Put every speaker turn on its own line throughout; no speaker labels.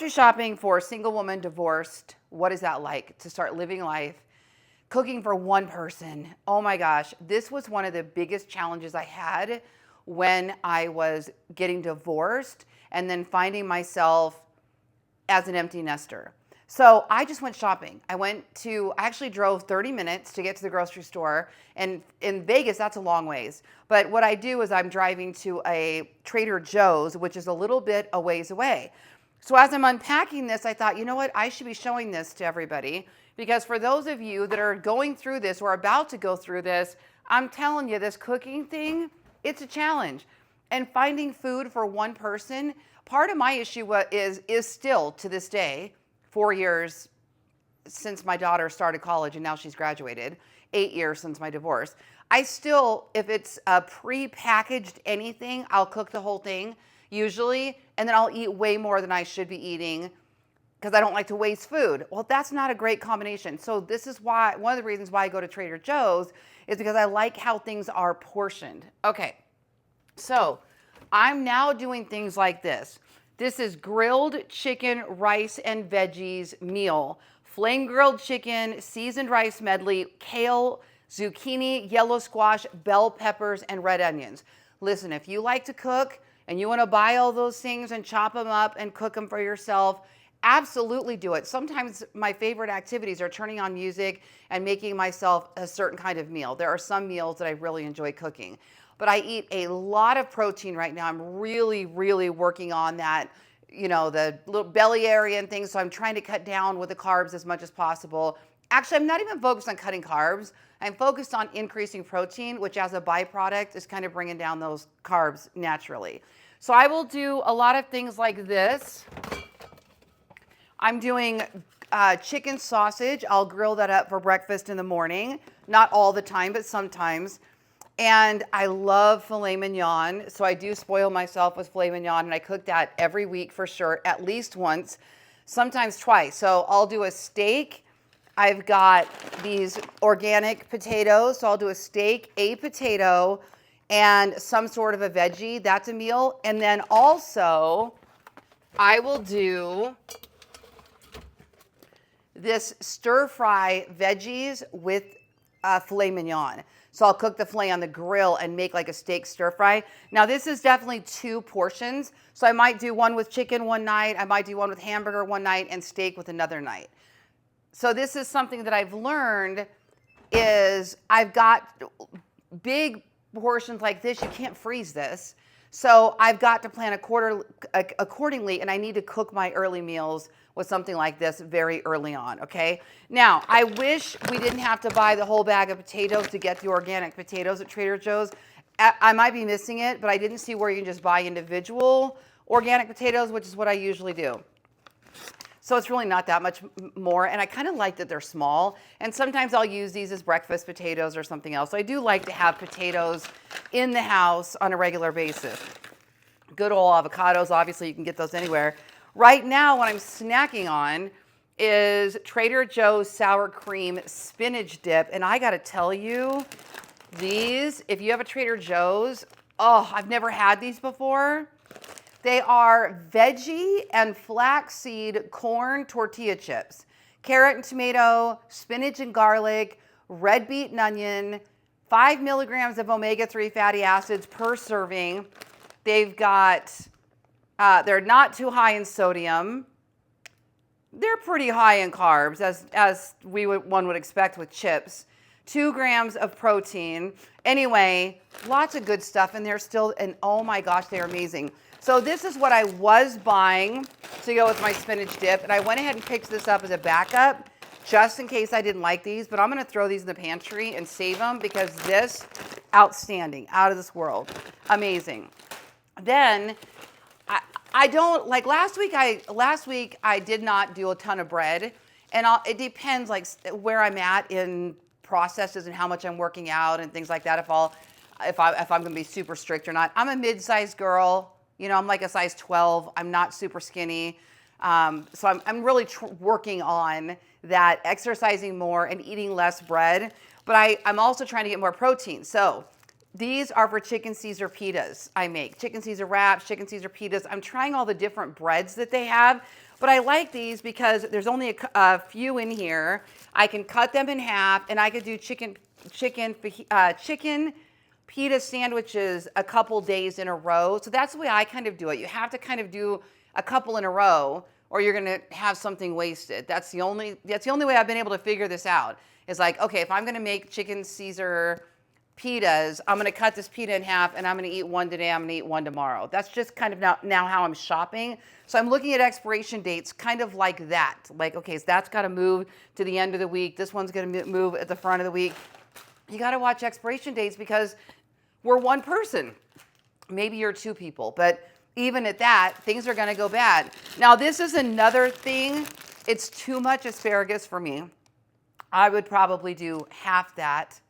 Grocery shopping for a single woman divorced. What is that like to start living life? Cooking for one person. Oh my gosh, this was one of the biggest challenges I had when I was getting divorced and then finding myself as an empty nester. So I just went shopping. I actually drove 30 minutes to get to the grocery store. And in Vegas, that's a long ways. But what I do is I'm driving to a Trader Joe's, which is a little bit a ways away. So as I'm unpacking this, I thought, you know what? I should be showing this to everybody, because for those of you that are going through this or about to go through this, I'm telling you, this cooking thing, it's a challenge. And finding food for one person, part of my issue is still to this day, 4 years since my daughter started college and now she's graduated, 8 years since my divorce. I still, if it's a pre-packaged anything, I'll cook the whole thing usually, and then I'll eat way more than I should be eating because I don't like to waste food. Well, that's not a great combination. So this is why, one of the reasons why I go to Trader Joe's is because I like how things are portioned. Okay, so I'm now doing things like this. This is grilled chicken, rice, and veggies meal. Flame grilled chicken, seasoned rice medley, kale, zucchini, yellow squash, bell peppers, and red onions. Listen, if you like to cook and you want to buy all those things and chop them up and cook them for yourself, absolutely do it. Sometimes my favorite activities are turning on music and making myself a certain kind of meal. There are some meals that I really enjoy cooking. But I eat a lot of protein right now. I'm really, really working on that, you know, the little belly area and things. So I'm trying to cut down with the carbs as much as possible. Actually, I'm not even focused on cutting carbs. I'm focused on increasing protein, which as a byproduct is kind of bringing down those carbs naturally. So I will do a lot of things like this. I'm doing chicken sausage. I'll grill that up for breakfast in the morning. Not all the time, but sometimes. And I love filet mignon, so I do spoil myself with filet mignon, and I cook that every week for sure, at least once, sometimes twice. So I'll do a steak. I've got these organic potatoes, so I'll do a steak, a potato, and some sort of a veggie. That's a meal. And then also, I will do this stir-fry veggies with filet mignon. So I'll cook the filet on the grill and make like a steak stir fry. Now this is definitely 2 portions. So I might do one with chicken one night. I might do one with hamburger one night and steak with another night. So this is something that I've learned is I've got big portions like this. You can't freeze this. So I've got to plan accordingly, and I need to cook my early meals with something like this very early on, okay? Now, I wish we didn't have to buy the whole bag of potatoes to get the organic potatoes at Trader Joe's. I might be missing it, but I didn't see where you can just buy individual organic potatoes, which is what I usually do. So it's really not that much more, and I kind of like that they're small, and sometimes I'll use these as breakfast potatoes or something else. So I do like to have potatoes in the house on a regular basis. Good old avocados, obviously you can get those anywhere. Right now, what I'm snacking on is Trader Joe's sour cream spinach dip. And I gotta tell you, these, if you have a Trader Joe's, oh, I've never had these before. They are veggie and flaxseed corn tortilla chips, carrot and tomato, spinach and garlic, red beet and onion, 5 milligrams of omega-3 fatty acids per serving. They've got they're not too high in sodium. They're pretty high in carbs, as one would expect with chips. 2 grams of protein. Anyway, lots of good stuff in there still, and oh my gosh, they're amazing. So this is what I was buying to go with my spinach dip, and I went ahead and picked this up as a backup, just in case I didn't like these, but I'm gonna throw these in the pantry and save them because this, outstanding, out of this world, amazing. Then, I don't, like last week I did not do a ton of bread, and it depends like where I'm at in processes and how much I'm working out and things like that, if I'm gonna be super strict or not. I'm a mid-sized girl, you know, I'm like a size 12, I'm not super skinny, so I'm really working on that, exercising more and eating less bread, but I'm also trying to get more protein. So these are for chicken Caesar pitas I make. Chicken Caesar wraps, chicken Caesar pitas. I'm trying all the different breads that they have. But I like these because there's only a few in here. I can cut them in half, and I could do chicken pita sandwiches a couple days in a row. So that's the way I kind of do it. You have to kind of do a couple in a row, or you're gonna have something wasted. That's the only way I've been able to figure this out. Is like, okay, if I'm gonna make chicken Caesar pitas, I'm gonna cut this pita in half, and I'm gonna eat one today, I'm gonna eat one tomorrow. That's just kind of now how I'm shopping. So I'm looking at expiration dates kind of like that. Like, okay, so that's gotta move to the end of the week. This one's gonna move at the front of the week. You gotta watch expiration dates because we're one person. Maybe you're two people, but even at that, things are gonna go bad. Now, this is another thing. It's too much asparagus for me. I would probably do half that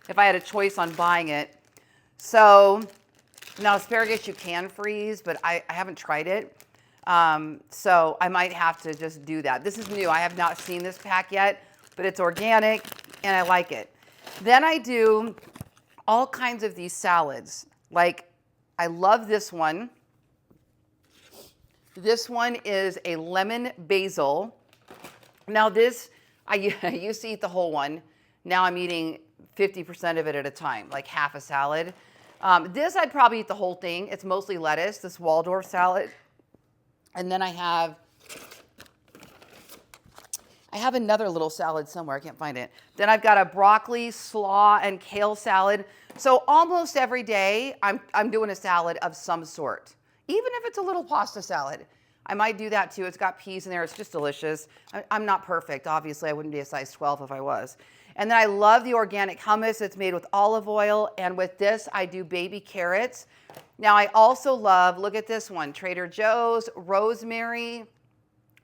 if I had a choice on buying it. So now asparagus you can freeze, but I haven't tried it. So I might have to just do that. This is new. I have not seen this pack yet, but it's organic and I like it. Then I do all kinds of these salads. Like, I love this one. This one is a lemon basil. Now this, I used to eat the whole one. Now I'm eating 50% of it at a time, like half a salad. This I'd probably eat the whole thing. It's mostly lettuce, this Waldorf salad. And then I have another little salad somewhere. I can't find it. Then I've got a broccoli, slaw, and kale salad. So almost every day I'm doing a salad of some sort. Even if it's a little pasta salad. I might do that too. It's got peas in there. It's just delicious. I'm not perfect. Obviously, I wouldn't be a size 12 if I was. And then I love the organic hummus. It's made with olive oil. And with this, I do baby carrots. Now, I also love, look at this one, Trader Joe's rosemary,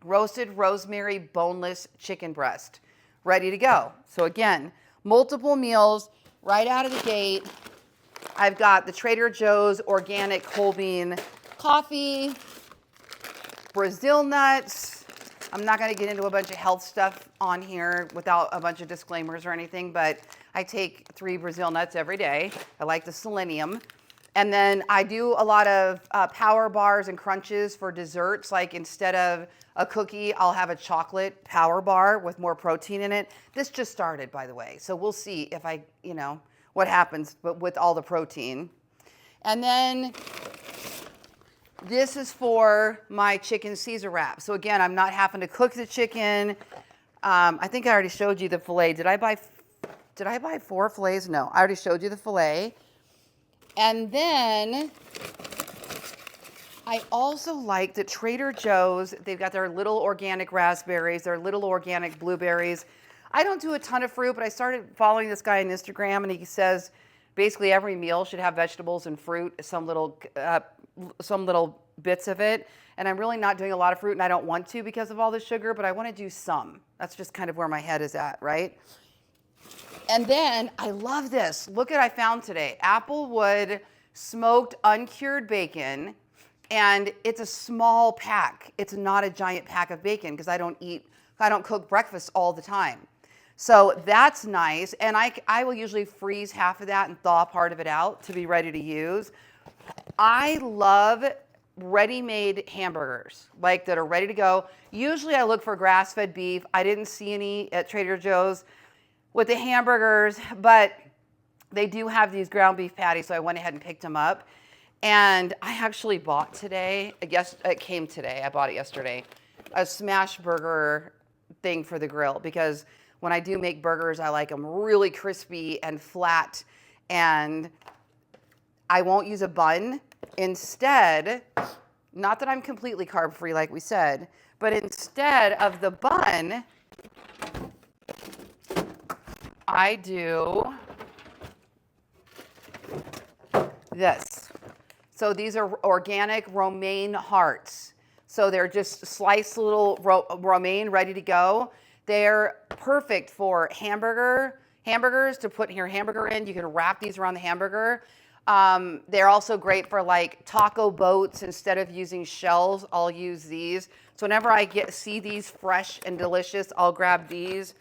roasted rosemary boneless chicken breast. Ready to go. So again, multiple meals right out of the gate. I've got the Trader Joe's organic whole bean coffee, Brazil nuts. I'm not going to get into a bunch of health stuff on here without a bunch of disclaimers or anything, but I take 3 Brazil nuts every day. I like the selenium. And then I do a lot of power bars and crunches for desserts. Like, instead of a cookie, I'll have a chocolate power bar with more protein in it. This just started, by the way. So we'll see if what happens with all the protein. And then this is for my chicken Caesar wrap. So again, I'm not having to cook the chicken. I think I already showed you the filet. Did I buy 4 fillets? No, I already showed you the filet. And then I also like the Trader Joe's. They've got their little organic raspberries, their little organic blueberries. I don't do a ton of fruit, but I started following this guy on Instagram, and he says basically every meal should have vegetables and fruit, some little bits of it. And I'm really not doing a lot of fruit, and I don't want to because of all the sugar, but I want to do some. That's just kind of where my head is at, right? And then I love this. Look what I found today. Applewood smoked uncured bacon, and it's a small pack. It's not a giant pack of bacon because I don't cook breakfast all the time. So that's nice. And I will usually freeze half of that and thaw part of it out to be ready to use. I love ready-made hamburgers, like that are ready to go. Usually I look for grass-fed beef. I didn't see any at Trader Joe's with the hamburgers, but they do have these ground beef patties, so I went ahead and picked them up. And I actually bought today, I guess it came today, I bought it yesterday, a smash burger thing for the grill, because when I do make burgers, I like them really crispy and flat, and I won't use a bun. Instead, not that I'm completely carb-free like we said, but instead of the bun, I do this. So these are organic romaine hearts. So they're just sliced little romaine ready to go. They're perfect for hamburgers to put your hamburger in. You can wrap these around the hamburger. They're also great for like taco boats. Instead of using shells, I'll use these. So whenever I see these fresh and delicious, I'll grab these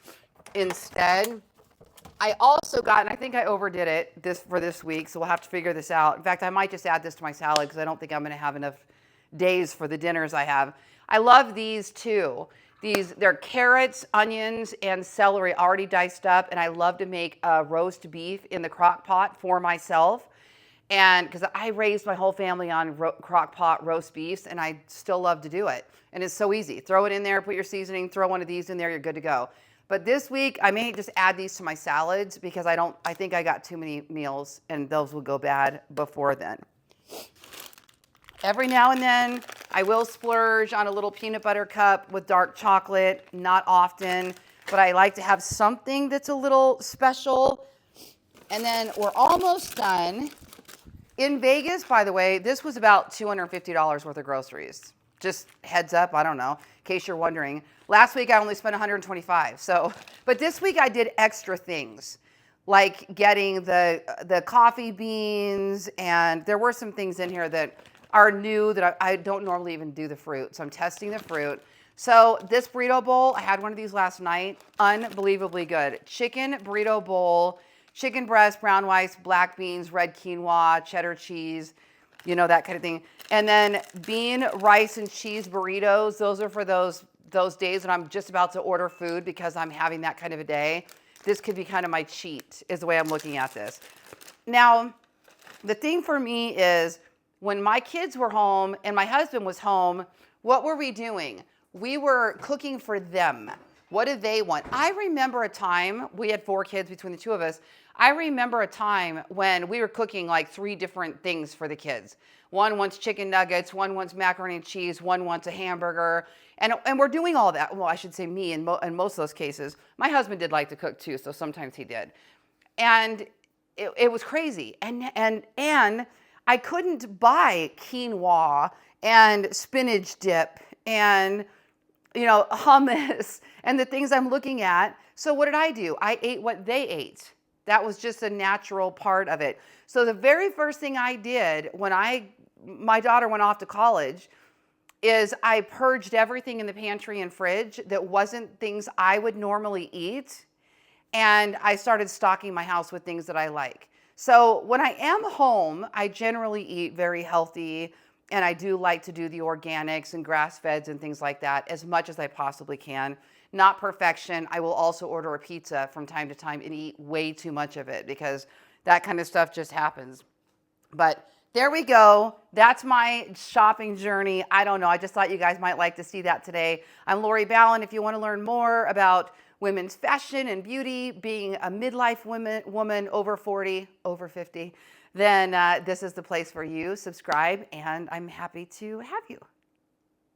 instead. I also got, and I think I overdid it for this week, so we'll have to figure this out. In fact, I might just add this to my salad because I don't think I'm going to have enough days for the dinners I have. I love these too. They're carrots, onions, and celery already diced up, and I love to make roast beef in the crock pot for myself. And because I raised my whole family on crock pot roast beefs, and I still love to do it. And it's so easy. Throw it in there, put your seasoning, throw one of these in there, you're good to go. But this week, I may just add these to my salads because I think I got too many meals, and those will go bad before then. Every now and then, I will splurge on a little peanut butter cup with dark chocolate, not often, but I like to have something that's a little special. And then we're almost done. In Vegas, by the way, this was about $250 worth of groceries. Just heads up, I don't know, in case you're wondering. Last week, I only spent $125. But this week I did extra things, like getting the coffee beans, and there were some things in here that are new that I don't normally even do the fruit. So I'm testing the fruit. So this burrito bowl, I had one of these last night, unbelievably good. Chicken burrito bowl, chicken breast, brown rice, black beans, red quinoa, cheddar cheese, you know, that kind of thing. And then bean, rice, and cheese burritos. Those are for those days when I'm just about to order food because I'm having that kind of a day. This could be kind of my cheat, is the way I'm looking at this. Now, the thing for me is when my kids were home and my husband was home, what were we doing? We were cooking for them. What did they want? I remember a time, we had 4 kids between the two of us. I remember a time when we were cooking like 3 different things for the kids. One wants chicken nuggets, one wants macaroni and cheese, one wants a hamburger. And we're doing all that. Well, I should say me in most of those cases. My husband did like to cook too, so sometimes he did. And it was crazy. And I couldn't buy quinoa and spinach dip and hummus and the things I'm looking at. So what did I do? I ate what they ate. That was just a natural part of it. So the very first thing I did when my daughter went off to college is I purged everything in the pantry and fridge that wasn't things I would normally eat. And I started stocking my house with things that I like. So when I am home, I generally eat very healthy, and I do like to do the organics and grass-feds and things like that as much as I possibly can. Not perfection. I will also order a pizza from time to time and eat way too much of it because that kind of stuff just happens. But there we go. That's my shopping journey. I don't know. I just thought you guys might like to see that today. I'm Lori Ballin. If you want to learn more about women's fashion and beauty, being a midlife woman over 40, over 50, then this is the place for you. Subscribe, and I'm happy to have you.